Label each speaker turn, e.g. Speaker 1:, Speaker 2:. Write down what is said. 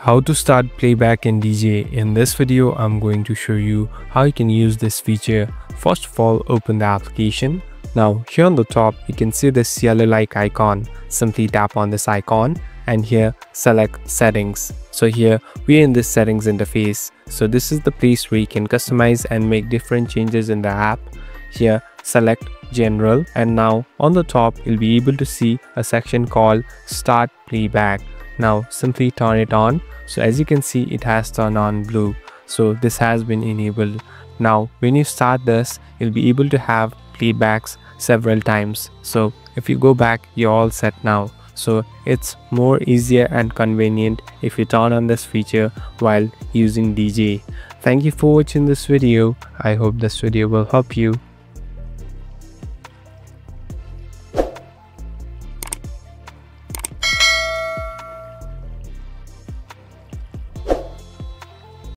Speaker 1: How to start playback in DJ. In this video, I'm going to show you how you can use this feature. First of all, open the application. Now here on the top, you can see this yellow like icon. Simply tap on this icon and here select settings. So here we're in this settings interface. So this is the place where you can customize and make different changes in the app. Here select general, and now on the top you'll be able to see a section called start playback. Now simply turn it on. So as you can see, it has turned on blue. So this has been enabled. Now when you start this, you'll be able to have playbacks several times. So if you go back, you're all set now. So it's more easier and convenient if you turn on this feature while using DJ. Thank you for watching this video. I hope this video will help you.